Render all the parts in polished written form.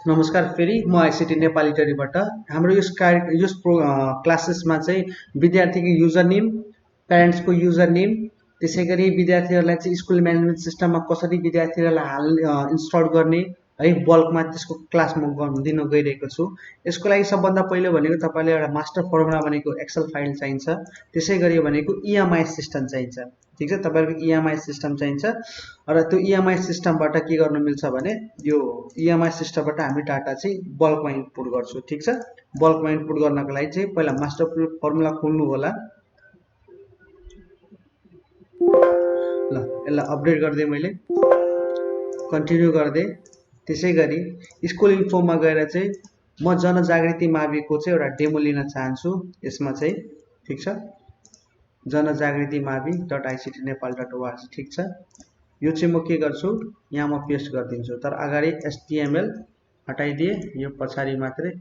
नमस्कार फेरि म आइसिटी नेपाली टरीबाट हाम्रो यस क्लासेसमा चाहिँ विद्यार्थीको युजर नेम प्यारेन्ट्सको युजर नेम त्यसै गरी विद्यार्थीहरूलाई चाहिँ स्कुल म्यानेजमेन्ट सिस्टममा कसरी विद्यार्थीहरूलाई इन्स्टल गर्ने है बल्कमा त्यसको क्लास म दिन गइरहेको छु। यसको लागि सबभन्दा पहिलो भनेको तपाईँले एउटा मास्टर फर्मुला भनेको एक्सेल फाइल चाहिन्छ। त्यसै गरी भनेको इएमआई सिस्टम चाहिन्छ। ठिक छ, तपाईँहरूको इएमआई सिस्टम चाहिन्छ र त्यो इएमआई सिस्टमबाट के गर्नु मिल्छ भने यो इएमआई सिस्टमबाट हामी डाटा चाहिँ बल्कमा इनपुट गर्छौँ। ठिक छ, बल्कमा इनपुट गर्नको लागि चाहिँ पहिला मास्टर फर्मुला खोल्नु होला। ल यसलाई अपडेट गरिदिएँ मैले, कन्टिन्यू गरिदिएँ। त्यसै गरी स्कुल इन्फोमा गएर चाहिँ म जनजागृति माविको चाहिँ एउटा डेमो लिन चाहन्छु यसमा चाहिँ। ठिक छ, जनजागृति मावि .ictnepal.org। ठिक छ, यो चाहिँ म के गर्छु यहाँ म पेस्ट गरिदिन्छु, तर अगाडि HTML हटाइदिए, यो पछाडि मात्रै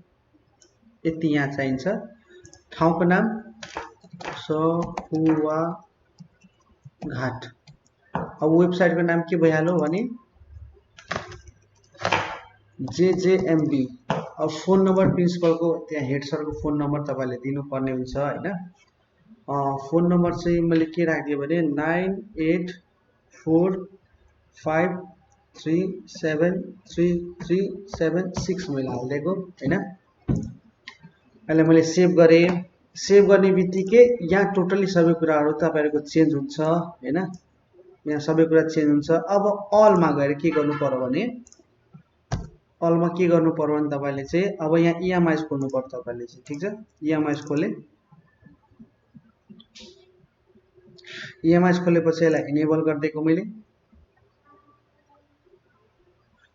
यति यहाँ चाहिन्छ। ठाउँको नाम सखुवा घाट। अब वेबसाइटको नाम के भइहाल्यो भने JJMB। अब फोन नम्बर प्रिन्सिपलको त्यहाँ हेड सरको फोन नम्बर तपाईँले दिनुपर्ने हुन्छ हैन। फोन नम्बर चाहिँ मैले के राखिदिएँ भने 9845373376 मैले हालिदिएको हैन। अहिले मैले सेभ गरेँ। सेभ गर्ने बित्तिकै यहाँ टोटली सबै कुराहरू तपाईँहरूको चेन्ज हुन्छ हैन, यहाँ सबै कुरा चेन्ज हुन्छ। अब अलमा गएर के गर्नु पर्यो भने अलमा के गर्नु पर्यो भने तपाईँले चाहिँ अब यहाँ इएमआई खोल्नु पर्यो तपाईँले चाहिँ। ठिक छ, इएमआई खोले, इएमआई खोलेपछि यसलाई इनेबल गरिदिएको मैले।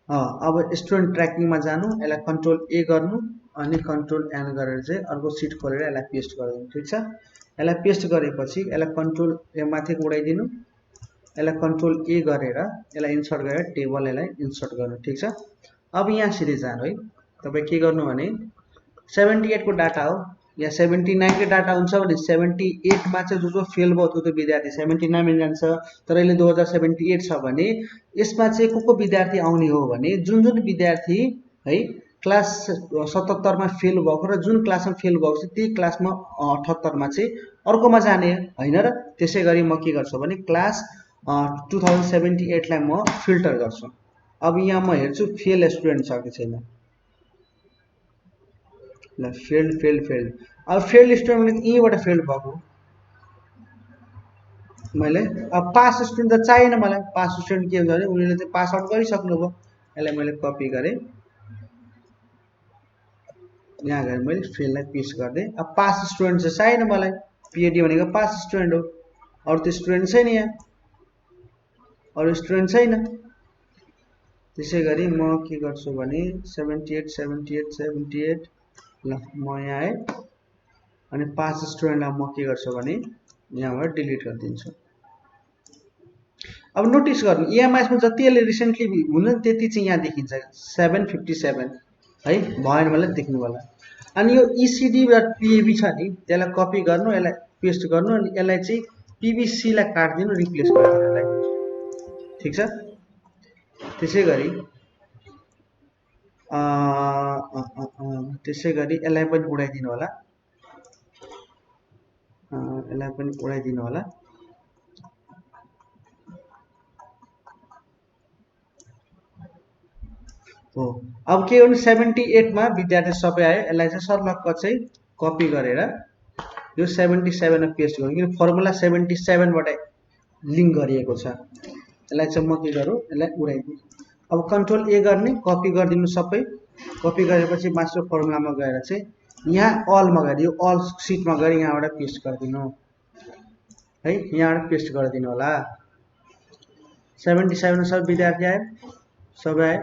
अब स्टुडेन्ट ट्र्याकिङमा जानु, यसलाई कन्ट्रोल ए गर्नु अनि कन्ट्रोल एन गरेर चाहिँ अर्को सिट खोलेर यसलाई पेस्ट गरिदिनु। ठिक छ, यसलाई पेस्ट गरेपछि यसलाई कन्ट्रोल ए माथि उडाइदिनु, यसलाई कन्ट्रोल ए गरेर यसलाई इन्सर्ट गरेर टेबल यसलाई इन्सर्ट गर्नु। ठिक छ, अब यहाँ सिधै जानु है। तपाईँ के गर्नु भने 78 को डाटा हो, यहाँ 79 को डाटा हुन्छ भने 78 मा चाहिँ जो फेल भयो त्यो विद्यार्थी 79 मा जान्छ। तर अहिले 2078 छ भने यसमा चाहिँ को विद्यार्थी आउने हो भने जुन विद्यार्थी है क्लास 77 मा फेल भएको र जुन क्लासमा फेल भएको छ त्यही क्लासमा 78 मा चाहिँ अर्कोमा जाने हैन। र त्यसै गरी म के गर्छु भने क्लास 2078 लाई म फिल्टर गर्छु। अब यहाँ म हेर्छु फेल स्टुडेन्ट छ कि छैन। ल फेल्ड। अब फेल्ड स्टुडेन्ट यहीँबाट फेल्ड भएको मैले। अब पास स्टुडेन्ट त चाहिएन मलाई। पास स्टुडेन्ट के हुन्छ भने उनीहरूले चाहिँ पास आउट गरिसक्नुभयो। यसलाई मैले कपी गरेँ, यहाँ गएर मैले फेल्डलाई पेस्ट गरिदिएँ। अब पास स्टुडेन्ट चाहिँ चाहिएन मलाई, पिएडी भनेको पास स्टुडेन्ट हो। अरू त स्टुडेन्ट छैन, यहाँ अरू स्टुडेन्ट छैन। त्यसै गरी म के गर्छु भने 78 ल म यहाँ आएँ अनि पास स्टुडेन्टलाई म के गर्छु भने यहाँबाट डिलिट गरिदिन्छु। अब नोटिस गर्नु इएमआईमा जति यसले रिसेन्टली हुन्छ त्यति चाहिँ यहाँ देखिन्छ 757 है, भएन मलाई देख्नु होला। अनि यो ECD.PAB छ नि त्यसलाई कपी गर्नु, यसलाई पेस्ट गर्नु अनि यसलाई चाहिँ PVC लाई काट्दिनु, रिप्लेस गरिदिनु यसलाई। ठिक छ, त्यसै गरी यसलाई पनि उडाइदिनु होला, यसलाई पनि उडाइदिनु होला। हो, अब के गर्नु 78 मा विद्यार्थी सबै आयो। यसलाई चाहिँ सर्लक्क चाहिँ कपी गरेर यो 77 मा पेस्ट गर्नु, किन फर्मुला 77 बाट लिङ्क गरिएको छ। यसलाई चाहिँ म के गरौँ, यसलाई उडाइदिउँ। अब कन्ट्रोल ए गर्ने, कपी गरिदिनु सबै। कपी गरेपछि मास्टर फर्मुलामा गएर चाहिँ यहाँ अलमा गएर यो अल सिटमा गएर यहाँबाट पेस्ट गरिदिनु है, यहाँबाट पेस्ट गरिदिनु होला। 77 सब विद्यार्थी आए, सबै आए।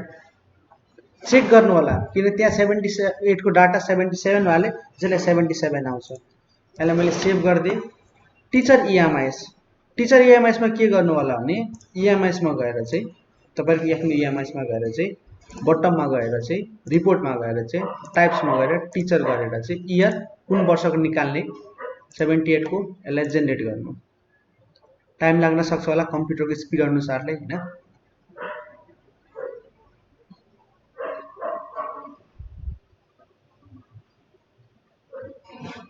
चेक गर्नु होला किन त्यहाँ 78 को डाटा 77 वाले जसले 77 आउँछ। यसलाई मैले सेभ गरिदिएँ। टिचर इएमआईएस मा के गर्नु होला भने इएमआईएस मा गएर चाहिँ तपाईहरुको आफ्नो इएमआईएस मा गएर चाहिँ बटममा गएर चाहिँ रिपोर्टमा गएर चाहिँ टाइप्समा गएर टिचर गरेर चाहिँ इयर कुन वर्षको निकाल्ने 78 को यसलाई जेनेरेट गर्नु। टाइम लाग्न सक्छ होला कम्प्युटरको स्पिड अनुसारले हैन।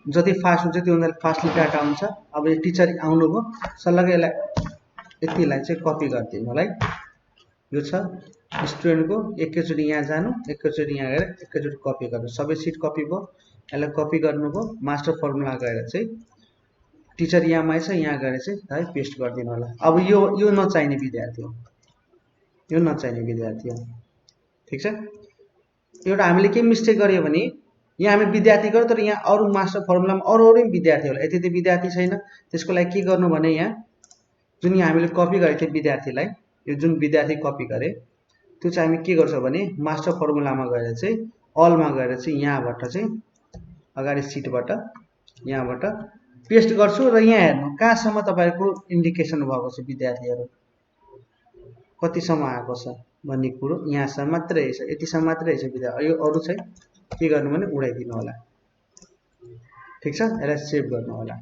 जति फास्ट हुन्छ त्योभन्दा फास्टली डाटा हुन्छ। अब यो टिचर आउनुभयो सल्लाहै यसलाई यतिलाई चाहिँ कपी गरिदिनु होला है। यो छ स्टुडेन्टको, एकैचोटि यहाँ जानु, एकैचोटि यहाँ गएर एकैचोटि कपी गर्नु, सबै सिट कपी भयो। यसलाई कपी गर्नुभयो, मास्टर फर्मुला गएर चाहिँ टिचर यहाँमा छ, यहाँ गएर चाहिँ है पेस्ट गरिदिनु होला। अब यो नचाहिने विद्यार्थी हो, यो नचाहिने विद्यार्थी हो, ठिक छ। एउटा हामीले के मिस्टेक गर्यो भने यहाँ हामी विद्यार्थी गर्यो, तर यहाँ अरू मास्टर फर्मुलामा अरू विद्यार्थी होला, यति विद्यार्थी छैन। त्यसको लागि के गर्नु भने यहाँ जुन यहाँ हामीले कपी गरेको थियो विद्यार्थीलाई, यो जुन विद्यार्थी कपी गरे त्यो चाहिँ हामी के गर्छौँ भने मास्टर फर्मुलामा गएर चाहिँ अलमा गएर चाहिँ यहाँबाट चाहिँ अगाडि सिटबाट यहाँबाट पेस्ट गर्छु र यहाँ हेर्नु कहाँसम्म तपाईँको इन्डिकेसन भएको छ विद्यार्थीहरू कतिसम्म आएको छ भन्ने कुरो यहाँसम्म मात्रै रहेछ, यतिसम्म मात्रै रहेछ विद्यार्थी। यो अरू चाहिँ के गर्नु भने उडाइदिनु होला, ठिक छ। यसलाई सेभ गर्नु होला।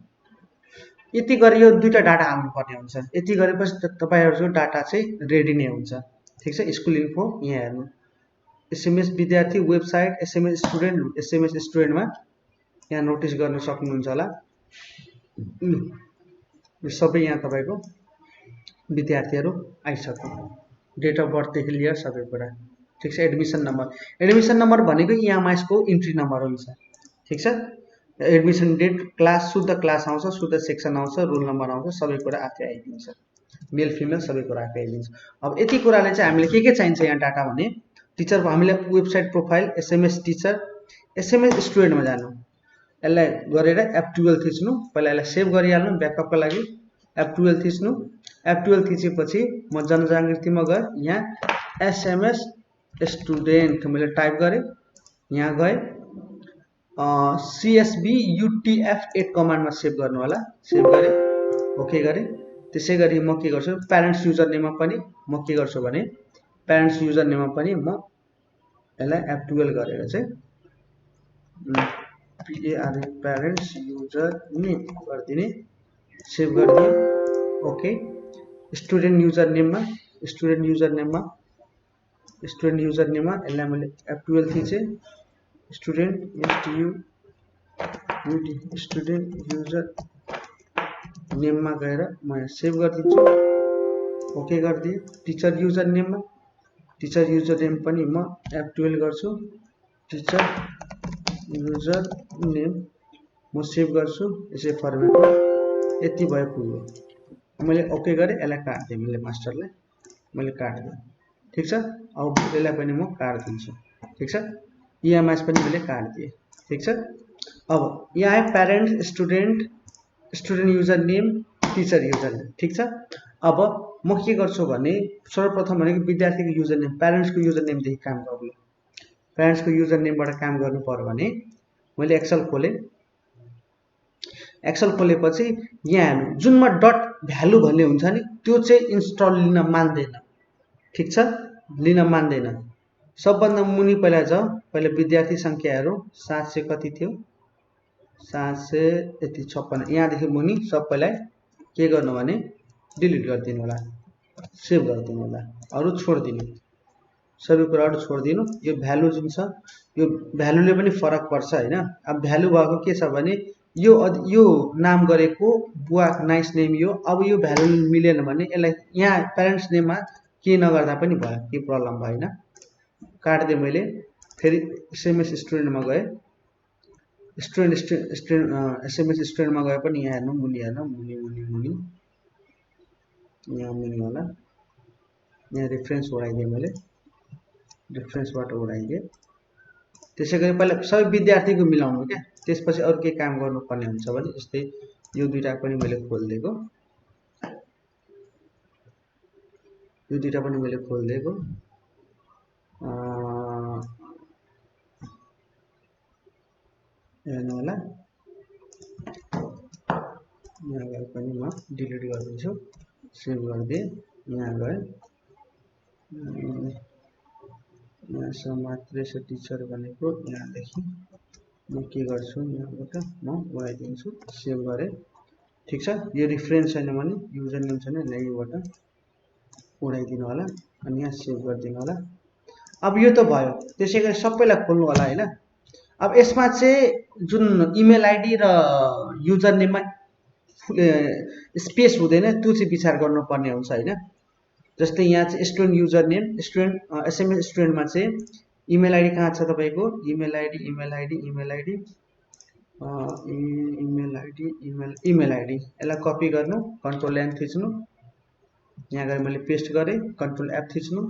यति गरी यो दुईटा डाटा हाल्नुपर्ने हुन्छ। यति गरेपछि तपाईँहरूको डाटा चाहिँ रेडी नै हुन्छ, ठिक छ। स्कुल इन्फो यहाँ हेर्नु, एसएमएस विद्यार्थी वेबसाइट, एसएमएस स्टुडेन्ट, एसएमएस स्टुडेन्टमा यहाँ नोटिस गर्न सक्नुहुन्छ होला। यो सबै यहाँ तपाईँको विद्यार्थीहरू आइसक्यो, डेट अफ बर्थदेखि लिएर सबै कुरा, ठिक छ। एडमिसन नम्बर भनेको इएमआइसको इन्ट्री नम्बर हुन्छ, ठिक छ। एडमिसन डेट, क्लास, शुद्ध क्लास आउँछ, शुद्ध सेक्सन आउँछ, रोल नम्बर आउँछ, सबै कुरा आफै आइदिन्छ, मेल फिमेल सबै कुरा आफै आइदिन्छ। अब यति कुराले चाहिँ हामीले के चाहिन्छ यहाँ डाटा भने टिचरको हामीले website profile, SMS teacher, SMS स्टुडेन्टमा जानु, यसलाई गरेर F12 थिच्नु, पहिला यसलाई सेभ गरिहाल्नु ब्याकअपको लागि। F12 थिच्नु, F12 थिचेपछि म जनजागृतिमा गएँ, यहाँ एसएमएस स्टुडेन्ट मैले टाइप गरेँ, यहाँ गएँ CSB UTF-8 कमान्डमा सेभ गर्नु होला, सेभ गरेँ, ओके गरेँ। त्यसै गरी म के गर्छु प्यारेन्ट्स युजर नेममा पनि म के गर्छु भने प्यारेन्ट्स युजर नेममा पनि म यसलाई F12 गरेर चाहिँ प्यारेन्ट्स युजर नेम गरिदिने, सेभ गरिदिएँ, ओके। स्टुडेन्ट युजर नेममा यसलाई मैले F12 थिचेँ, स्टुडेन्ट युजर नेममा गएर म यहाँ सेभ गरिदिन्छु, ओके गरिदिएँ। टिचर युजर नेम पनि म F12 गर्छु, टिचर युजर नेम म सेभ गर्छु यसै फर्मेटमा। यति भयो पुग्यो, मैले ओके गरेँ, यसलाई काट्दिएँ, मैले मास्टरलाई मैले काट्दिएँ, ठिक छ। अब यसलाई पनि म काट्दिन्छु, ठिक छ। इएमआइस पनि मैले काट्दिएँ, ठिक छ। अब यहाँ आयो parent student user name, teacher user name, ठिक छ। अब म के गर्छु भने सर्वप्रथम भनेको विद्यार्थीको युजर नेम, प्यारेन्ट्सको युजर नेमदेखि काम गर्नु। प्यारेन्ट्सको युजर नेमबाट काम गर्नु पर्यो भने मैले एक्सेल खोलेँ, एक्सेल खोलेपछि यहाँ हेर्नु जुनमा डट भ्यालु भन्ने हुन्छ नि त्यो चाहिँ इन्स्टल लिन मान्दैन, ठिक छ, लिन मान्दैन। सबभन्दा मुनि पहिला जाऊ, पहिला विद्यार्थी सङ्ख्याहरू 700 कति थियो, 756, यहाँदेखि मुनि सबैलाई के गर्नु भने डिलिट गरिदिनु होला, सेभ गरिदिनु होला, अरू छोडिदिनु, सबै कुराहरू छोडिदिनु। यो भ्यालु जुन छ यो भ्यालुले पनि फरक पर्छ हैन। अब भ्यालु भएको के छ भने यो नाम गरेको बुवा नाइस नेम यो, अब यो भ्यालु मिलेन भने यसलाई यहाँ प्यारेन्ट्स नेममा के नगर्दा पनि भयो, के प्रब्लम भएन, काट्दिएँ मैले। फेरि एसएमएस स्टुडेन्टमा गएँ, एसएमएस स्टुडेन्टमा गए पनि यहाँ हेर्नु मुनि यहाँ मुनि होला, यहाँ रेफरेन्स उडाइदिएँ मैले, रेफरेन्सबाट उडाइदिएँ। त्यसै गरी पहिला सबै विद्यार्थीको मिलाउनु क्या, त्यसपछि अरू के काम गर्नुपर्ने हुन्छ भने जस्तै यो दुईटा पनि मैले खोलिदिएको, हेर्नु होला, यहाँ गएर पनि म डिलिट गरिदिन्छु, सेभ गरिदिएँ, यहाँ गएँ, यहाँसम्म मात्रै छ टिचर भनेको, यहाँदेखि म के गर्छु यहाँबाट म उडाइदिन्छु, सेभ गरेँ, ठिक छ। यो रेफरेन्स छैन भने युजर नेम छैन, यहीँबाट उडाइदिनु होला अनि यहाँ सेभ गरिदिनु होला। अब यो त भयो, त्यसै गरी सबैलाई खोल्नु होला हैन। अब यसमा चाहिँ जुन इमेल आइडी र युजर नेममा स्पेस हुँदैन त्यो चाहिँ विचार गर्नुपर्ने हुन्छ हैन। जस्तै यहाँ चाहिँ student user name student SMS स्टुडेन्टमा चाहिँ इमेल आइडी कहाँ छ तपाईँको इमेल आइडी यसलाई कपी गर्नु कन्ट्रोल एन थिच्नु यहाँ गएर मैले पेस्ट गरेँ कन्ट्रोल एफ थिच्नु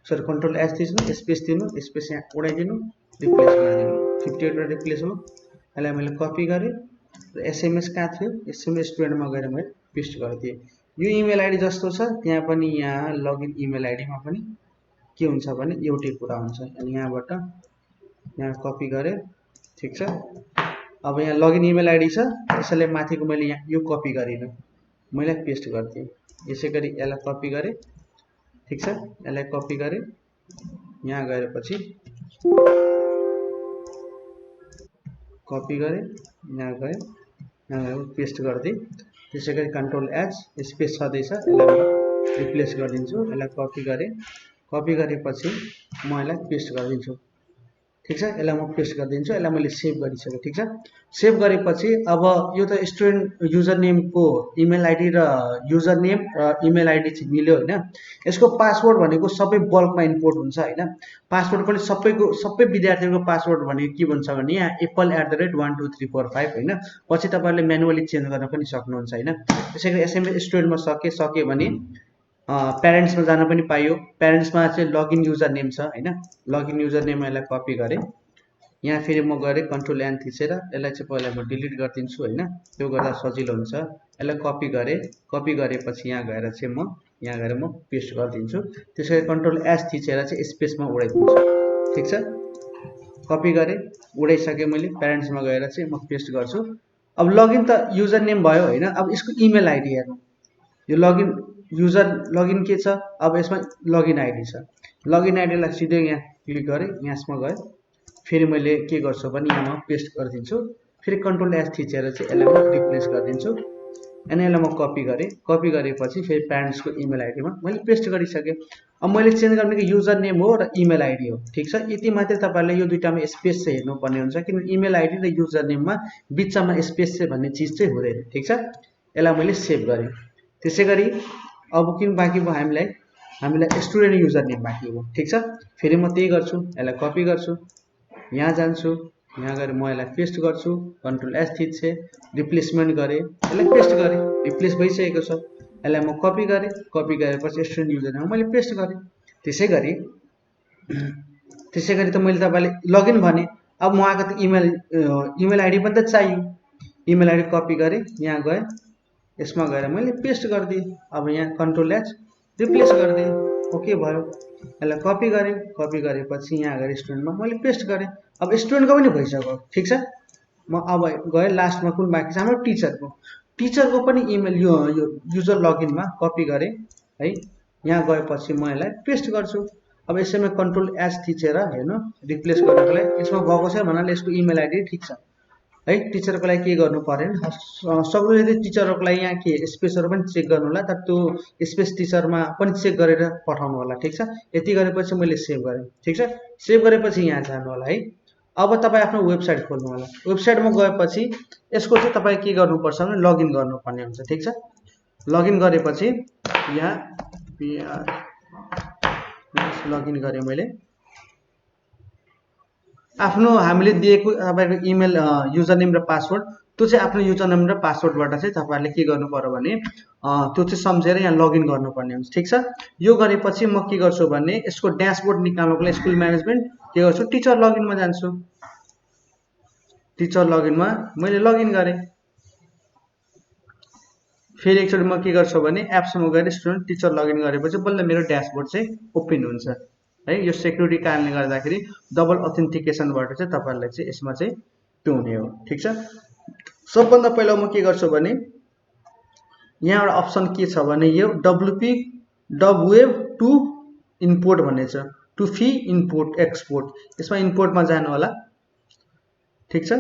सरी कन्ट्रोल एस थिच्नु स्पेस दिनु स्पेस यहाँ उडाइदिनु रिप्लेस गरिदिनु 58 मा रिप्लेस हो। यसलाई मैले कपी गरेँ र एसएमएस कहाँ थियो एसएमएस स्टुडेन्टमा गएर मैले पेस्ट गरिदिएँ। यो इमेल आइडी जस्तो छ त्यहाँ पनि यहाँ लगइन इमेल आइडीमा पनि के हुन्छ भने एउटै कुरा हुन्छ। अनि यहाँबाट यहाँ कपी गरेँ ठिक छ। अब यहाँ लगइन इमेल आइडी छ त्यसैले माथिको मैले यहाँ यो कपी गरिन मैले पेस्ट गर्दिएँ। यसै गरी यसलाई कपी गरेँ ठिक छ। यसलाई कपी गरेँ यहाँ गएपछि कपी गरेँ यहाँ गएँ पेस्ट गरिदिएँ। त्यसै गरी कन्ट्रोल एच स्पेस छँदैछ यसलाई रिप्लेस गरिदिन्छु। यसलाई कपी गरेपछि म यसलाई पेस्ट गरिदिन्छु ठिक छ। यसलाई म पेस्ट गरिदिन्छु। यसलाई मैले सेभ गरिसकेँ ठिक छ। सेभ गरेपछि अब यो त स्टुडेन्ट युजर नेमको इमेल आइडी र युजर नेम र इमेल आइडी चाहिँ मिल्यो हैन। यसको पासवर्ड भनेको सबै बल्कमा इम्पोर्ट हुन्छ हैन। पासवर्ड पनि सबै विद्यार्थीहरूको पासवर्ड भनेको के भन्छ भने यहाँ apple@12345 हैन। पछि तपाईहरुले म्यानुअली चेन्ज गर्न पनि सक्नुहुन्छ हैन। त्यसैगरी एसएमएस स्टुडेन्टमा सक्यो भने प्यारेन्ट्समा जान पनि पाइयो। प्यारेन्ट्समा चाहिँ लगइन युजर नेम छ हैन। लगइन युजर नेम यसलाई कपी गरेँ यहाँ फेरि म गरे कन्ट्रोल एन थिचेर यसलाई चाहिँ पहिला म डिलिट गरिदिन्छु हैन। त्यो गर्दा सजिलो हुन्छ। यसलाई कपी गरेपछि यहाँ गएर चाहिँ म पेस्ट गरिदिन्छु। त्यसैले कन्ट्रोल एस थिचेर चाहिँ स्पेसमा उडाइदिन्छु ठीक छ। कपी गरेँ उडाइसके मैले प्यारेन्ट्समा गएर चाहिँ म पेस्ट गर्छु। अब लगइन त युजर नेम भयो हैन। अब यसको इमेल आइडी हेर्नु यो लगइन के छ अब यसमा लगइन आइडी छ। लगइन आइडीलाई सिधै यहाँ क्लिक गरेँ यसमा गए फेरि मैले के गर्छु भने यहाँ म पेस्ट गरिदिन्छु। फेरि कन्ट्रोल एस थिचेर चाहिँ यसलाई म रिप्लेस गरिदिन्छु अनि यसलाई म कपी गरेपछि फेरि प्यारेन्ट्सको इमेल आइडीमा मैले पेस्ट गरिसकेँ। अब मैले चेन्ज गर्ने युजर नेम हो र इमेल आइडी हो ठीक छ। यति मात्रै तपाईहरुले यो दुईटामा स्पेस चाहिँ हेर्नुपर्ने हुन्छ किनभने इमेल आइडी र युजर नेममा बिचमा स्पेस चाहिँ भन्ने चीज चाहिँ हुँदैन ठीक छ। यसलाई मैले सेभ गरेँ। त्यसैगरी अब किन बाँकी भयो हामीलाई स्टुडेन्ट युजर नेम बाँकी हो ठीक छ। फेरि म त्यही गर्छु यसलाई कपी गर्छु यहाँ जान्छु यहाँ गएर म यसलाई पेस्ट गर्छु कन्ट्रोल एस थिच्छु रिप्लेसमेन्ट गरेँ यसलाई पेस्ट गरेँ रिप्लेस भइसकेको छ। यसलाई म कपी गरेपछि स्टुडेन्ट युजर नेम मैले पेस्ट गरेँ। त्यसैगरी त मैले तपाईलाई लगइन भने अब उहाँको त इमेल आइडी पनि त चाहियो। इमेल आइडी कपी गरेँ यहाँ गए यसमा गएर मैले पेस्ट गरिदिएँ। अब यहाँ कन्ट्रोल एच रिप्लेस गरिदिएँ ओके भयो। यसलाई कपी गरेपछि यहाँ गएर स्टुडेन्टमा मैले पेस्ट गरेँ। अब स्टुडेन्टको पनि भइसक्यो ठीक छ। म अब गए लास्टमा कुन बाँकी छ हाम्रो टिचरको पनि इमेल यो युजर लगइनमा कपी गरेँ है। यहाँ गएपछि म यसलाई पेस्ट गर्छु। अब यसैमा कन्ट्रोल एच थिचेर हेर्नु रिप्लेस गर्नको लागि यसमा भएको छ भन्नाले यसको इमेल आइडी ठीक छ है। टिचरको लागि के गर्नु परेन सक्दो यदि टिचरको लागि यहाँ के स्पेसहरु पनि चेक गर्नु होला तर त्यो स्पेस टिचरमा पनि चेक गरेर पठाउनु होला ठीक छ। यति गरेपछि मैले सेभ गरेँ ठीक छ। सेभ गरेपछि यहाँ जानु होला है। अब तपाईं आफ्नो वेबसाइट खोल्नु होला। वेबसाइटमा गएपछि यसको चाहिँ तपाईं के गर्नुपर्छ भने लगइन गर्नुपर्ने हुन्छ ठीक छ। लगइन गरेपछि यहाँ लगइन गरेँ मैले आफ्नो हामीले दिएको तपाईको इमेल युजर नेम र पासवर्ड त्यो चाहिँ आफ्नो युजर नेम र पासवर्डबाट चाहिँ तपाईहरुले के गर्नु पर्यो भने त्यो चाहिँ सम्झेर यहाँ लगइन गर्नुपर्ने हुन्छ ठीक छ। यो गरेपछि म के गर्छु भने यसको ड्याशबोर्ड निकाल्नको लागि स्कुल म्यानेजमेन्ट के गर्छु टिचर लगइनमा जान्छु। टिचर लगइनमा मैले लगइन गरेँ। फेरि एकचोटि म के गर्छु भने एप्समा गएर स्टुडेन्ट टिचर लगइन गरेपछि बल्ल मेरो ड्याशबोर्ड चाहिँ ओपन हुन्छ है। यो सेक्युरिटी कारणले गर्दाखेरि डबल अथेन्टिकेसनबाट चाहिँ तपाईहरुलाई चाहिँ यसमा चाहिँ त्यो हुने हो ठीक छ। सबभन्दा पहिला म के गर्छु भने यहाँ एउटा अप्सन के छ भने यो wp web to import भन्ने छ टु फी इम्पोर्ट एक्सपोर्ट यसमा इम्पोर्टमा जानु होला ठीक छ।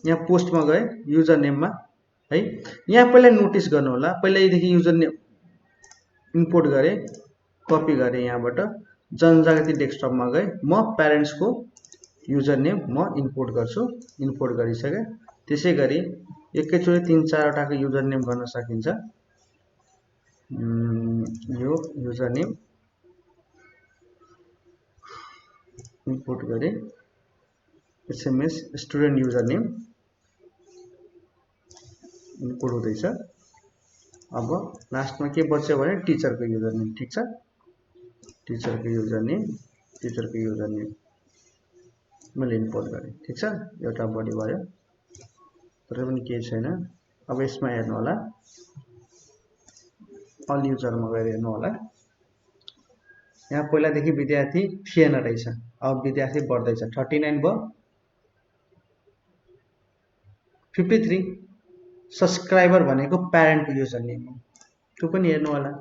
यहाँ पोस्टमा गए युजर नेममा है यहाँ पहिला नोटिस गर्नु होला। पहिल्यैदेखि युजर नेम इम्पोर्ट गरेँ कपी गरेँ यहाँबाट जनजागृति डेस्कटपमा गए म प्यारेन्ट्सको युजर नेम म इन्पोर्ट गर्छु। इन्पोर्ट गरिसके त्यसै गरी एकैचोटि 3-4 वटाको युजर नेम गर्न सकिन्छ। यो युजर नेम इन्पोर्ट गरे एसएमएस स्टुडेन्ट युजर नेम इन्पोर्ट हुँदैछ। अब लास्टमा के बच्यो भने टिचरको युजर नेम। ठीक छ, टिचरको युजर नेम मैले इन्पोर्ट गरेँ। ठीक छ, एउटा बढी भयो तर पनि केही छैन। अब यसमा हेर्नु होला, अल युजरमा गएर हेर्नु होला। यहाँ पहिलादेखि विद्यार्थी थिएन रहेछ, अब विद्यार्थी बढ्दैछ। 39 भयो, 53 सब्सक्राइबर भनेको प्यारेन्टको युजर नेम हो। त्यो पनि हेर्नु होला।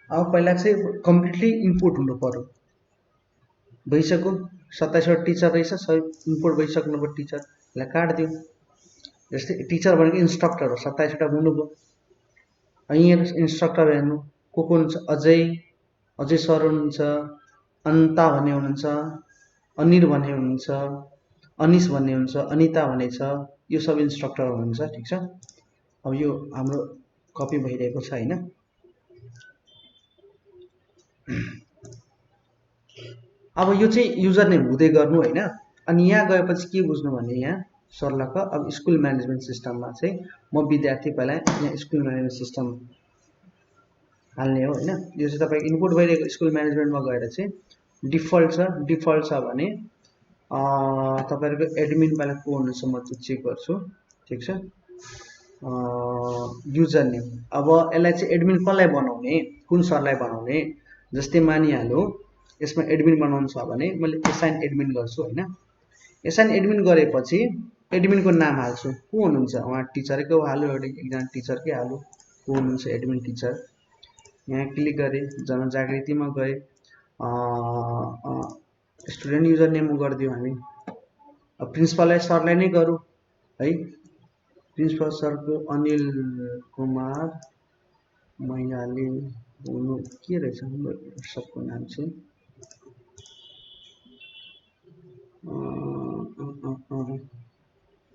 अब पहिला चाहिँ कम्प्लिटली इम्पोर्ट हुनु पर्यो। भइसक्यो, 27 वटा टिचर रहेछ, सबै इम्पोर्ट भइसक्नु भयो। टिचरलाई काट्दियो। जस्तै टिचर भनेको इन्स्ट्रक्टर हो, 27 वटा हुनुभयो। यहाँ इन्स्ट्रक्टर हेर्नु को हुनुहुन्छ, अजय सर हुनुहुन्छ, अन्ता भन्ने हुनुहुन्छ, अनिर भन्ने हुनुहुन्छ, अनिस भन्ने हुनुहुन्छ, अनिता भन्ने छ। यो सब इन्स्ट्रक्टर हुनुहुन्छ। ठीक छ, अब यो हाम्रो कपी भइरहेको छ हैन। अब यो चाहिँ युजर नेम हुँदै गर्नु हैन। अनि यहाँ गएपछि के बुझ्नु भने यहाँ सर्लक अब स्कुल म्यानेजमेन्ट सिस्टममा चाहिँ म विद्यार्थी पहिला यहाँ स्कुल म्यानेजमेन्ट सिस्टम हाल्ने हो हैन। यो चाहिँ तपाईको इन्पुट भइरहेको स्कुल म्यानेजमेन्टमा गएर चाहिँ डिफल्ट छ भने तपाईहरुको एडमिन पहिला को हुनुहुन्छ म त्यो चेक गर्छु। ठीक छ, युजर नेम। अब यसलाई चाहिँ एडमिन कसलाई बनाउने, कुन सरलाई बनाउने। जस्तै मानिहालौ यसमा एडमिन बनाउनु छ भने मैले एसाइन एडमिन गर्छु हैन। एसाइन एडमिन गरेपछि एडमिनको नाम हाल्छु, को हुनुहुन्छ उहाँ टिचरकै हाल्नु, एकजना टिचरकै हाल्नु, को हुनुहुन्छ एडमिन टिचर। यहाँ क्लिक गरे, जनजागृतिमा गए, स्टुडेन्ट युजर नेम गरिदियो हामी। अब प्रिन्सिपललाई सरलाई नै गरौँ है। प्रिन्सिपल सरको अनिल कुमार मैनाली हुनु के रहेछ सबको नाम चाहिँ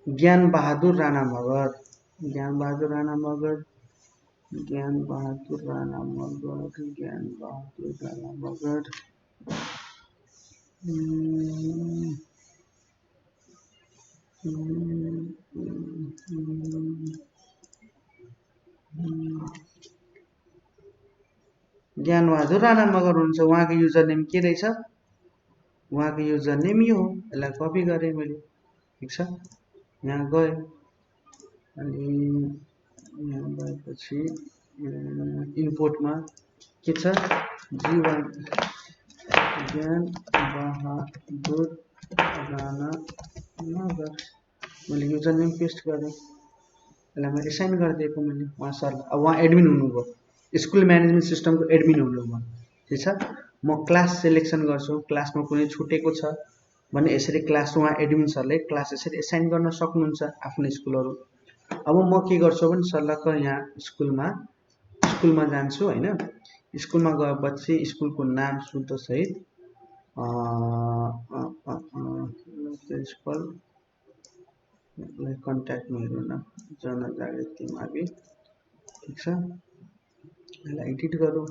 ज्ञान बहादुर राणा मगर। ज्ञानबहादुर राणा मगर हुनुहुन्छ। उहाँको युजर नेम के रहेछ, उहाँको युजर नेम यो हो। यसलाई कपी गरेँ मैले। ठीक छ, यहाँ गए अनि यहाँ गएपछि इम्पोर्टमा के छ, जीवन ज्ञान बहादुर राणा मगर। मैले युजर नेम पेस्ट गरेँ, यसलाई मैले एसाइन गरिदिएको मैले उहाँ सरलाई। अब उहाँ एडमिन हुनुभयो, स्कुल म्यानेजमेन्ट सिस्टमको एडमिन हुनुभयो। ठिक छ, म क्लास सिलेक्सन गर्छु। क्लासमा कुनै छुटेको छ भने यसरी क्लास उहाँ एडमिन सरले क्लास यसरी एसाइन गर्न सक्नुहुन्छ आफ्नो स्कुलहरू। अब म के गर्छु भने सरलको यहाँ स्कुलमा जान्छु हैन। स्कुलमा गएपछि स्कुलको नाम शुद्ध सहित प्रिन्सिपल कन्ट्याक्टमा हेर्नु न, जनजागृति मावि। ठीक छ, यसलाई एडिट गरौँ।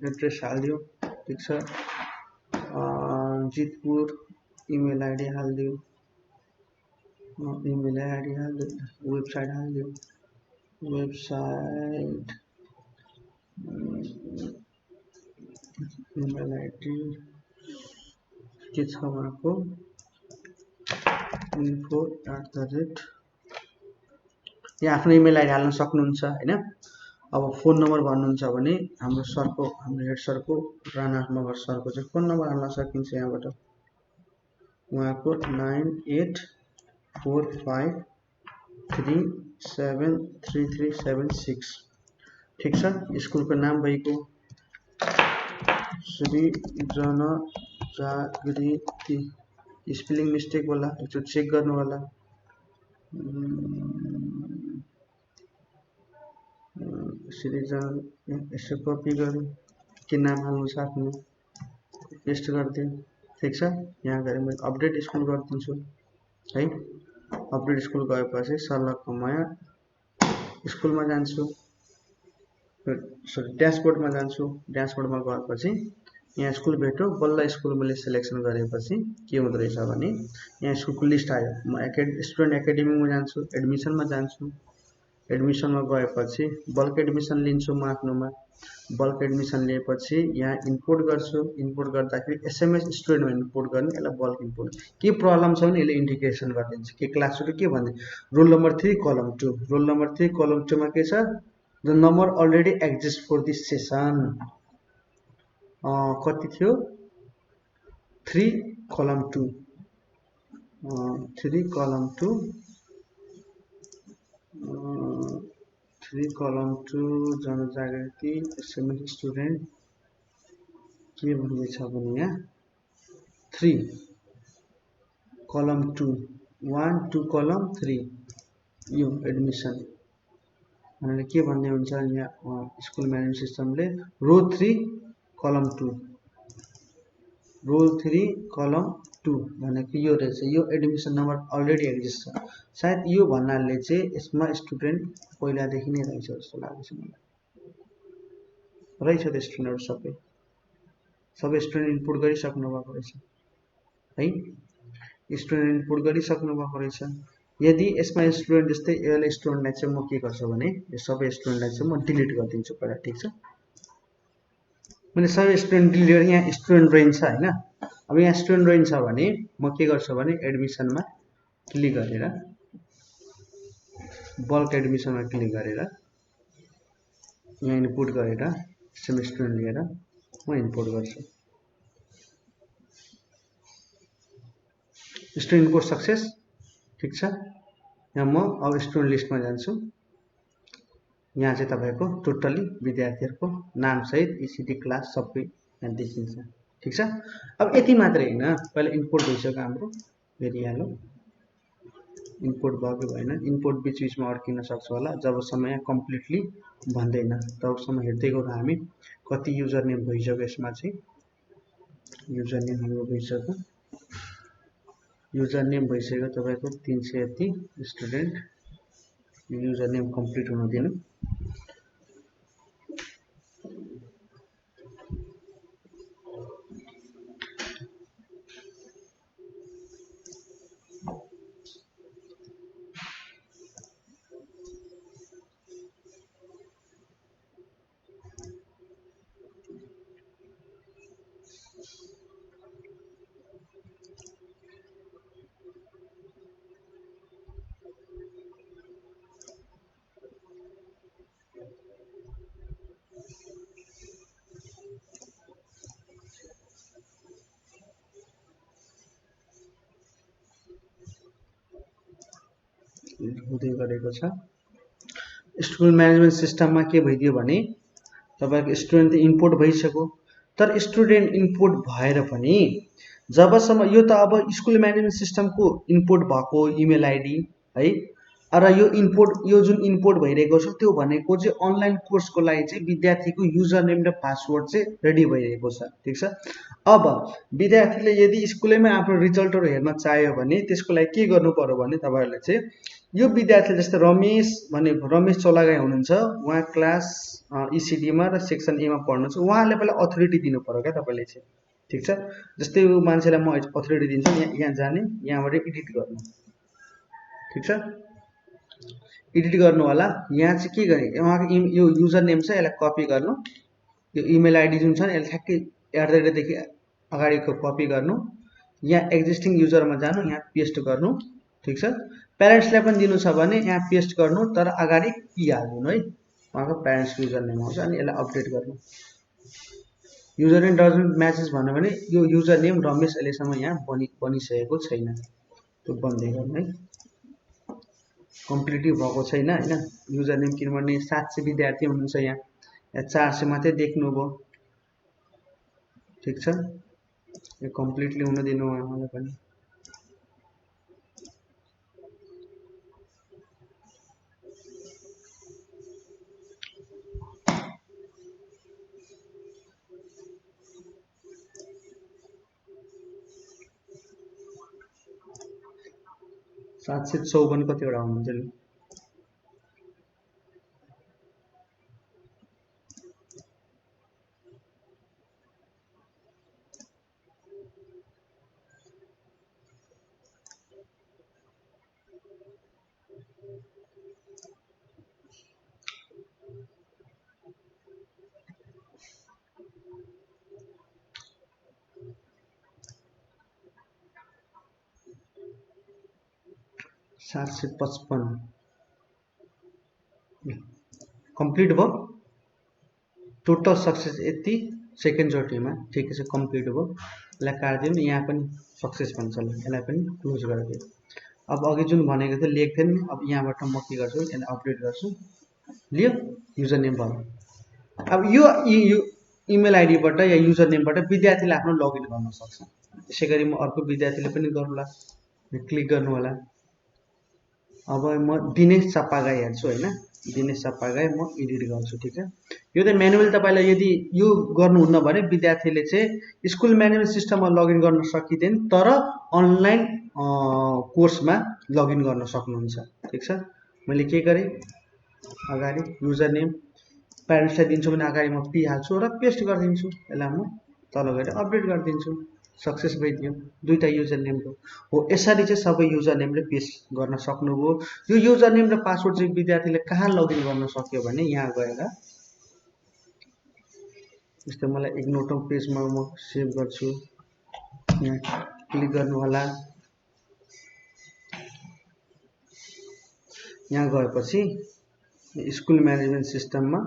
एड्रेस हालिदियो। ठीक छ, जितपुर इमेल आइडी हालिदियो, वेबसाइट हालिदियो। वेबसाइट इमेल आइडी के छ उहाँको info@ यहाँ आफ्नो इमेल आइडी हाल्न सक्नुहुन्छ हैन। अब फोन नम्बर भन्नुहुन्छ भने हाम्रो हेड सरको राणा मगर सरको चाहिँ फोन नम्बर हाल्न सकिन्छ यहाँबाट। उहाँको 9845373376। ठीक छ, स्कुलको नाम भएको श्री जनजागृति। स्पेलिङ मिस्टेक होला, एकचोटि चेक गर्नु होला। सिटिजन यसो कपी गरौँ, के नाम हाल्नु छ आफ्नो, पेस्ट गरिदिउँ। ठिक छ, यहाँ गएर मैले अपडेट स्कुल गरिदिन्छु है। अपडेट स्कुल गएपछि सर्लक्क म यहाँ स्कुलमा जान्छु, सरी ड्यासबोर्डमा जान्छु। ड्यासबोर्डमा गएपछि यहाँ स्कुल भेट्यो, बल्ल स्कुल मैले सेलेक्सन गरेपछि के हुँदो रहेछ भने यहाँ स्कुलको लिस्ट आयो। म स्टुडेन्ट एकाडेमीमा जान्छु, एडमिसनमा जान्छु। एडमिसनमा गएपछि बल्क एडमिसन लिन्छु म आफ्नोमा। बल्क एडमिसन लिएपछि यहाँ इम्पोर्ट गर्छु। इम्पोर्ट गर्दाखेरि एसएमएस स्टुडेन्टमा इम्पोर्ट गर्ने, यसलाई बल्क इम्पोर्ट। के प्रब्लम छ भने यसले इन्डिकेसन गरिदिन्छ के क्लास टू के भन्ने, रोल नम्बर 3 कलम 2। रोल नम्बर 3 कलम 2 मा के छ, the number already exist for this session. कति थियो, 3 कलम 2, 3 कलम 2, 3 कलम 2 जनजागृति एसएमएस स्टुडेन्ट के भन्दैछ भने यहाँ 3 कलम 2, 1 2 कलम 3 यो एडमिसन भनेर के भन्ने हुन्छ यहाँ स्कुल म्यानेजमेन्ट सिस्टमले रो 3 कलम 2, रो 3 कलम 2 भनेको यो रहेछ। यो एडमिसन नम्बर अलरेडी एक्जिस्ट छ। सायद यो भन्नाले चाहिँ यसमा स्टुडेन्ट पहिलादेखि नै रहेछ जस्तो लाग्छ मलाई। रहेछ त स्टुडेन्टहरु सबै स्टुडेन्ट इनपुट गरिसक्नु भएको रहेछ है। स्टुडेन्ट इनपुट गरिसक्नु भएको रहेछ। यदि यसमा स्टुडेन्ट जस्तै यसले स्टुडेन्टलाई चाहिँ म के गर्छु भने यो सबै स्टुडेन्टलाई चाहिँ म डिलिट गरिदिन्छु पहिला। ठिक छ, मैले सबै स्टुडेन्ट डिलिट गरेँ। यहाँ स्टुडेन्ट रहन्छ हैन। अब यहाँ स्टुडेन्ट रहन्छ भने म के गर्छु भने एडमिसनमा क्लिक गरेर, बल्क एडमिसनमा क्लिक गरेर यहाँ इनपुट गरेर सबै स्टुडेन्ट लिएर म इम्पोर्ट गर्छु। Student import success. ठिक छ, यहाँ म अब स्टुडेन्ट लिस्टमा जान्छु। यहाँ चाहिँ तपाईको टोटली विद्यार्थीहरुको नाम सहित ईसीटी क्लास सबै यहाँ देखिन्छ। ठिक छ, अब यति मात्रै हैन, पहिला इम्पोर्ट भइसक्यो हाम्रो, हेरिहालौ। इम्पोर्ट भएको भएन, इम्पोर्ट बीचमा अड्किन सक्छ होला जबसम्म यहाँ कम्प्लिटली भन्दैन तबसम्म हेर्दै गरौँ हामी। कति युजर नेम भइसक्यो यसमा चाहिँ, युजर नेम हाम्रो भइसक्यो। युजर नेम भइसक्यो तपाईको 330 स्टुडेन्ट। युजर नेम कम्प्लिट हुन दिनु। हुँदै गरेको छ। स्कुल म्यानेजमेन्ट सिस्टममा के भइदियो भने तपाईको स्टुडेन्ट इम्पोर्ट भइसक्यो, तर स्टुडेन्ट इम्पोर्ट भएर पनि जबसम्म यो त अब स्कुल म्यानेजमेन्ट सिस्टमको इम्पोर्ट भएको इमेल आइडी है, र यो जुन इम्पोर्ट भइरहेको छ त्यो भनेको चाहिँ अनलाइन कोर्सको लागि चाहिँ विद्यार्थीको युजर नेम र पासवर्ड चाहिँ रेडी भइरहेको छ। ठिक छ, अब विद्यार्थीले यदि स्कुलैमा आफ्नो रिजल्टहरु हेर्न चाह्यो भने त्यसको लागि के गर्नु पर्यो भने तपाईहरुले चाहिँ यो विद्यार्थी जस्तै रमेश चोलागाई हुनुहुन्छ, उहाँ क्लास ईसीडी मा र सेक्सन ए मा पढ्नुहुन्छ, उहाँले पहिला अथोरिटी दिनु पर्यो क्या तपाईले चाहिँ। ठिक छ, जस्तै यो मान्छेलाई म अथोरिटी दिन्छु, यहाँ जाने, यहाँबाट एडिट गर्नु। ठिक छ, एडिट गर्नु होला। यहाँ चाहिँ के गर्ने, उहाँको यो युजर नेम छ, यसलाई कपी गर्नु। यो इमेल आइडी जुन छ नि यसलाई ठ्याक्कै @ देखि अगाडिको कपी गर्नु। यहाँ एक्जिस्टिङ युजरमा जानु, यहाँ पेस्ट गर्नु। ठिक छ, प्यारेन्ट्सलाई पनि दिनु छ भने यहाँ पेस्ट गर्नु, तर अगाडि पी हाल्नु है, उहाँको प्यारेन्ट्स युजर नेम आउँछ। अनि यसलाई अपडेट गर्नु। युजर नेम डजन्ट म्याचेस भन्यो भने यो युजर नेम रमेश अहिलेसम्म यहाँ बनिसकेको छैन, त्यो बन्दै गर्नु है। कम्प्लिटली भएको छैन हैन युजर नेम, किनभने 700 विद्यार्थी हुनुहुन्छ यहाँ 400 मात्रै देख्नुभयो। ठिक छ, यो कम्प्लिटली हुन दिनु उहाँलाई पनि। 754 कतिवटा हुनुहुन्छ नि? सात सय 55 कम्प्लिट भयो। टोटल सक्सेस यति सेकेन्डचोटिमा ठिकै छ, कम्प्लिट भयो। यसलाई काट्दिउँ, यहाँ पनि सक्सेस भन्छ। यसलाई पनि क्लोज गरिदिउँ। अब अघि जुन भनेको थियो लेख्थेँ नि, अब यहाँबाट म के गर्छु, यसलाई अपडेट गर्छु। लियो, युजर नेम भयो। अब यो इमेल आइडीबाट या युजर नेमबाट विद्यार्थीले आफ्नो लगइन गर्न सक्छ। यसै गरी म अर्को विद्यार्थीले पनि गरौँला। क्लिक गर्नु होला। अब म दिनेश चप्पागाई हेर्छु हैन, दिनेश चप्पागाई म एडिट गर्छु। ठिक छ, यो त म्यानुअल तपाईलाई यदि यो गर्नुहुन्न भने विद्यार्थीले चाहिँ स्कुल म्यानेजमेन्ट सिस्टममा लगइन गर्न सकिदैन, तर अनलाइन कोर्समा लगइन गर्न सक्नुहुन्छ। ठिक छ, मैले के गरेँ, अगाडि युजर नेम प्यारेन्ट्सलाई दिन्छु भने अगाडि म पी हाल्छु र पेस्ट गरिदिन्छु। यसलाई म तल गएर अपडेट गरिदिन्छु। सक्सेस भइदियो, दुईटा युजर नेमको हो। यसरी चाहिँ सबै युजर नेमले पेस्ट गर्न सक्नुभयो। यो युजर नेम र पासवर्ड चाहिँ विद्यार्थीले कहाँ लगइन गर्न सक्यो भने यहाँ गएर जस्तै मलाई इग्नोटम पेजमा म सेभ गर्छु, यहाँ क्लिक गर्नु होला। यहाँ गएपछि स्कुल म्यानेजमेन्ट सिस्टममा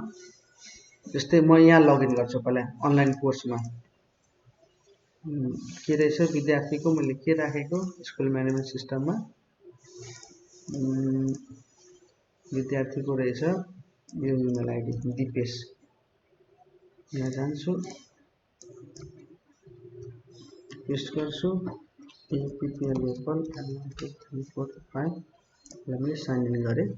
जस्तै म यहाँ लगइन गर्छु पहिला अनलाइन कोर्समा। के रहेछ विद्यार्थीको, मैले के राखेको स्कुल म्यानेजमेन्ट सिस्टममा विद्यार्थीको रहेछ यो इमेल आइडी दिपेश। यहाँ जान्छु, पेस्ट गर्छु, APPLAPPLE12345 मैले साइन इन गरेँ,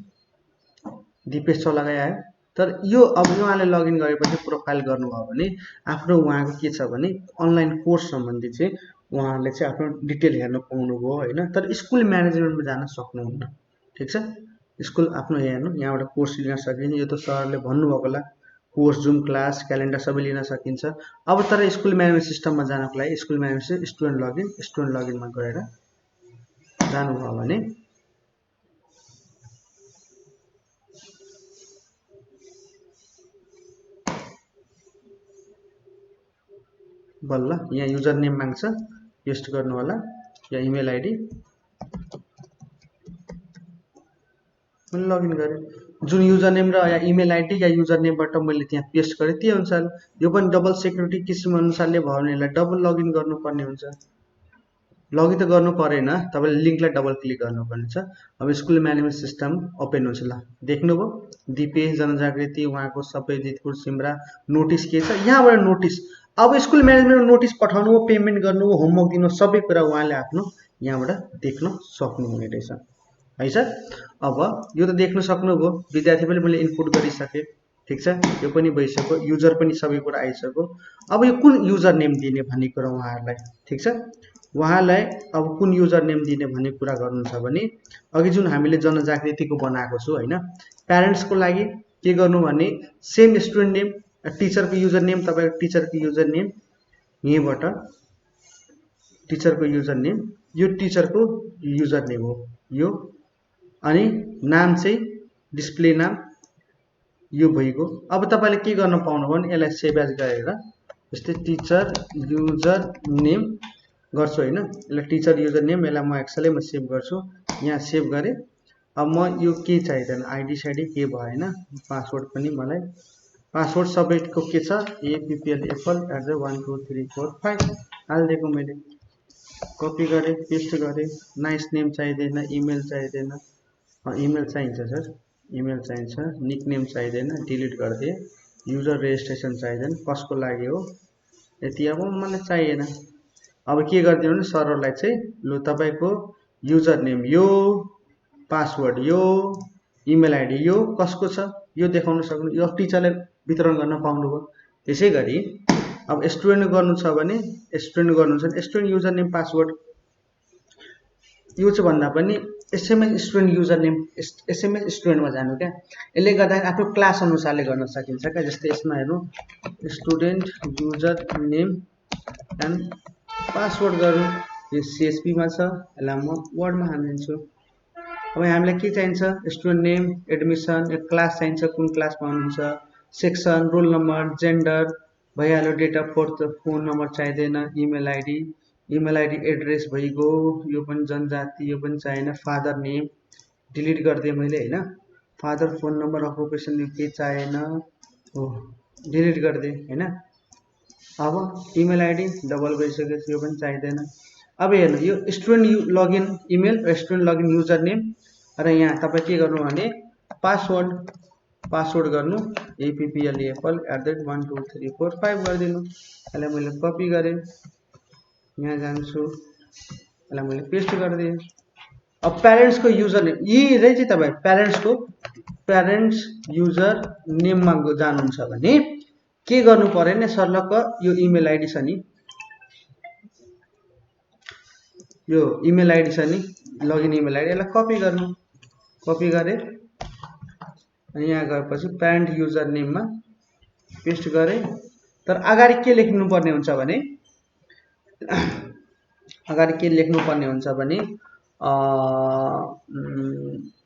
दिपेश चौलागाई आयो। तर यो अब उहाँले लगइन गरेपछि प्रोफाइल गर्नुभयो भने आफ्नो उहाँको के छ भने अनलाइन कोर्स सम्बन्धी चाहिँ उहाँले चाहिँ आफ्नो डिटेल हेर्न पाउनुभयो हैन। तर स्कुल म्यानेजमेन्टमा जान सक्नुहुन्न। ठिक छ, स्कुल आफ्नो हेर्नु, यहाँबाट कोर्स लिन सकिन्छ। यो त सरले भन्नुभएको होला, कोर्स, जुम क्लास, क्यालेन्डर सबै लिन सकिन्छ। अब तर स्कुल म्यानेजमेन्ट सिस्टममा जानको लागि स्कुल म्यानेजमेन्ट स्टुडेन्ट लगइनमा गएर जानुभयो भने बल्ल यहाँ युजर नेम माग्छ, पेस्ट गर्नु होला या इमेल आइडी। मैले लगइन गरेँ, जुन युजर नेम र या इमेल आइडी या युजर नेमबाट मैले त्यहाँ पेस्ट गरेँ त्यही अनुसार यो पनि डबल सेक्युरिटी किसिम अनुसारले भयो भने यसलाई डबल लगइन गर्नुपर्ने हुन्छ। लगइन त गर्नु परेन, तपाईले लिङ्कलाई डबल क्लिक गर्नुपर्ने छ। अब स्कुल म्यानेजमेन्ट सिस्टम ओपन हुन्छ। ल देख्नुभयो, दिपेश जनजागृति उहाँको सबै जितपुर सिमरा नोटिस के छ, यहाँबाट नोटिस। अब स्कुल म्यानेजमेन्ट नोटिस पठाउनु हो, पेमेन्ट गर्नु हो, होमवर्क दिनु, सबै कुरा उहाँले आफ्नो यहाँबाट देख्न सक्नुहुने रहेछ है सर। अब यो त देख्न सक्नुभयो, विद्यार्थी पनि मैले इनपुट गरिसकेँ। ठिक छ, यो पनि भइसक्यो, युजर पनि सबै कुरा आइसक्यो। अब यो कुन युजर नेम दिने भन्ने कुरा उहाँहरूलाई, ठिक छ, उहाँलाई अब कुन युजर नेम दिने भन्ने कुरा गर्नु छ भने अघि जुन हामीले जनजागृतिको बनाएको छु हैन, प्यारेन्ट्सको लागि के गर्नु भने सेम स्टुडेन्ट नेम, टिचरको युजर नेम, तपाईको टिचरको युजर नेम यहीबाट टिचरको युजर नेम, यो टिचरको युजर नेम हो यो, अनि नाम चाहिँ डिस्प्ले नाम यो भइगयो। अब तपाईले के गर्न पाउनु भने यसलाई सेभ एज गरेर जस्तै टिचर युजर नेम गर्छु हैन, यसलाई टिचर युजर नेम, यसलाई म एक्सलै म सेभ गर्छु, यहाँ सेभ गरे। अब म यो के चाहिदैन, आइडी साइडी के भएन, पासवर्ड पनि मलाई पासवर्ड सबैको के छ APPLAPPLE@12345 हालिदिएको मैले, कपी गरेँ, पेस्ट गरेँ। नाइस नेम चाहिँदैन, इमेल चाहिँदैन, इमेल चाहिन्छ सर, इमेल चाहिन्छ, निक नेम चाहिँदैन, डिलिट गरिदिए। युजर रेजिस्ट्रेसन चाहिँदैन, कसको लागि हो यति, अब मलाई चाहिएन। अब के गरिदिनु भने सर्भरलाई चाहिँ लु तपाईको युजर नेम यो, पासवर्ड यो, इमेल आइडी यो कसको छ यो देखाउन सक्नु, यो टिचरले वितरण गर्न पाउनुभयो। त्यसै गरी अब स्टुडेन्ट गर्नु छ भने स्टुडेन्ट युजर नेम पासवर्ड यो चाहिँ भन्दा पनि SMS student user name SMS स्टुडेन्टमा जानु क्या। यसले गर्दा आफ्नो क्लास अनुसारले गर्न सकिन्छ क्या। जस्तै यसमा हेर्नु student user name and password गरौँ। यो सीएसपीमा छ, यसलाई म वर्डमा हालिदिन्छु। अब हामीलाई के चाहिन्छ स्टुडेन्ट नेम, एडमिसन, एक क्लास चाहिन्छ कुन क्लासमा हुनुहुन्छ, सेक्सन, रोल नम्बर, जेन्डर भइहाल्यो, date of birth, phone number चाहिँदैन, इमेल आइडी एड्रेस भइगयो, यो पनि जनजाति, यो पनि चाहिएन, फादर नेम डिलिट गरिदिएँ मैले होइन, फादर फोन नम्बर अकुपेसन केही चाहिएन हो डिलिट गरिदिएँ होइन। अब इमेल आइडी डबल गइसकेपछि यो पनि चाहिँदैन। अब हेर्नु यो स्टुडेन्ट लगइन इमेल र स्टुडेन्ट लगइन युजर नेम र यहाँ तपाईँ के गर्नु भने पासवर्ड गर्नु APPLEFL@12345 गरिदिनु। यसलाई मैले कपी गरेँ, यहाँ जान्छु, यसलाई मैले पेस्ट गरिदिएँ। अब प्यारेन्ट्सको युजर नेम यी चाहिँ तपाईँ प्यारेन्ट्स युजर नेममा जानुहुन्छ भने के गर्नु पर्यो नि सर्लक्क यो इमेल आइडी छ नि, यो इमेल आइडी छ नि लगइन इमेल आइडी, यसलाई कपी गर्नु। कपी गरे अनि यहाँ गएपछि प्यारेन्ट युजर नेममा पेस्ट गरेँ। तर अगाडि के लेख्नु पर्ने हुन्छ भने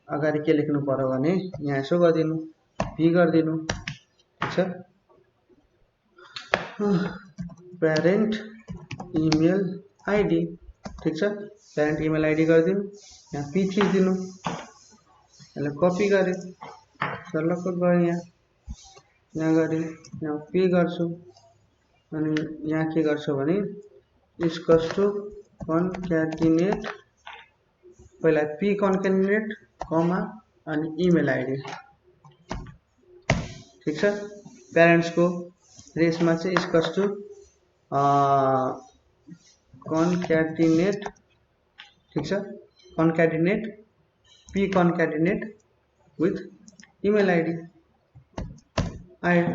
अगाडि के लेख्नु पर्यो भने यहाँ यसो गरिदिनु, पी गरिदिनु, ठिक छ। प्यारेन्ट इमेल आइडी, ठिक छ, प्यारेन्ट इमेल आइडी गरिदिनु, यहाँ पी थिचिदिनु, यसलाई कपी गरेँ, सर्लक्क गएँ यहाँ गरेँ, यहाँ पी गर्छु अनि यहाँ के गर्छु भने इक्वल्स टु कन्क्याटिनेट, पहिला पी कन्क्याटिनेट कमा अनि इमेल आइडी, ठिक छ। प्यारेन्ट्सको रेसमा चाहिँ इक्वल्स टु कन्क्याटिनेट, ठिक छ, कन्क्याटिनेट पी कन्क्याटिनेट विथ इमेल आइडी आयो।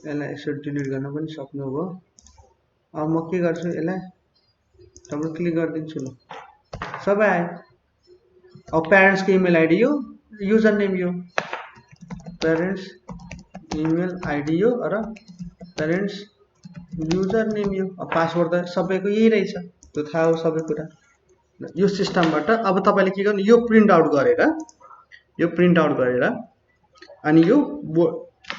यसलाई यसो डिलिट गर्न पनि सक्नुभयो। अब म के गर्छु यसलाई डबल क्लिक गरिदिन्छु, ल सबै आयो। अब प्यारेन्ट्सको इमेल आइडी यो, युजर नेम यो, प्यारेन्ट्स इमेल आइडी यो र प्यारेन्ट्स युजर नेम यो। अब पासवर्ड त सबैको यही रहेछ, त्यो थाहा हो सबै कुरा। यो सिस्टमबाट अब तपाईँले के गर्नु, यो प्रिन्ट आउट गरेर अनि यो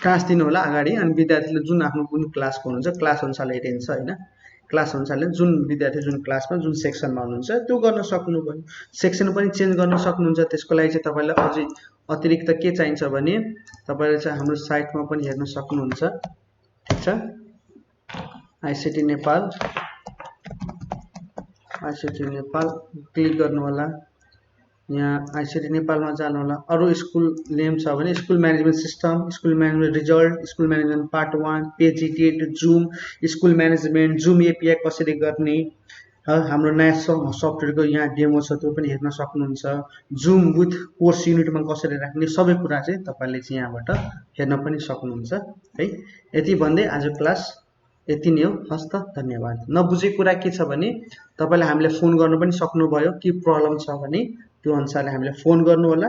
टाँसिदिनु होला अगाडि। अनि विद्यार्थीले जुन आफ्नो कुन क्लासको हुनुहुन्छ क्लास अनुसारले हेरिन्छ होइन, क्लास अनुसारले जुन विद्यार्थी जुन क्लासमा जुन सेक्सनमा हुनुहुन्छ त्यो गर्न सक्नुभयो। सेक्सन पनि चेन्ज गर्न सक्नुहुन्छ। त्यसको लागि चाहिँ तपाईँलाई अझै अतिरिक्त के चाहिन्छ भने तपाईँले चाहिँ हाम्रो साइटमा पनि हेर्न सक्नुहुन्छ, ठिक छ। आइसिटी नेपाल क्लिक गर्नु होला, यहाँ आइसिटी नेपालमा जानु होला। अरू स्कुल नेम छ भने school management system, school management result, school management part 1, paginated, Zoom, school management, Zoom API कसरी गर्ने, हाम्रो नयाँ सफ्टवेयरको यहाँ डेमो छ त्यो पनि हेर्न सक्नुहुन्छ। जुम विथ कोर्स युनिटमा कसरी राख्ने सबै कुरा चाहिँ तपाईँले चाहिँ यहाँबाट हेर्न पनि सक्नुहुन्छ है। यति भन्दै आज क्लास यति नै हो। हस् त, धन्यवाद। नबुझेको कुरा के छ भने तपाईँले हामीलाई फोन गर्नु पनि सक्नुभयो, के प्रब्लम छ भने त्यो अनुसारले हामीलाई फोन गर्नु होला।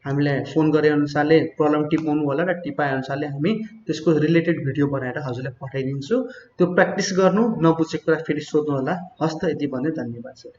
हामीलाई फोन गरे अनुसारले प्रब्लम टिपाउनु होला र टिपाए अनुसारले हामी त्यसको रिलेटेड भिडियो बनाएर हजुरलाई पठाइदिन्छु। त्यो प्र्याक्टिस गर्नु, नबुझेको कुरा फेरि सोध्नु होला। हस् त, यति भन्दै धन्यवाद सर।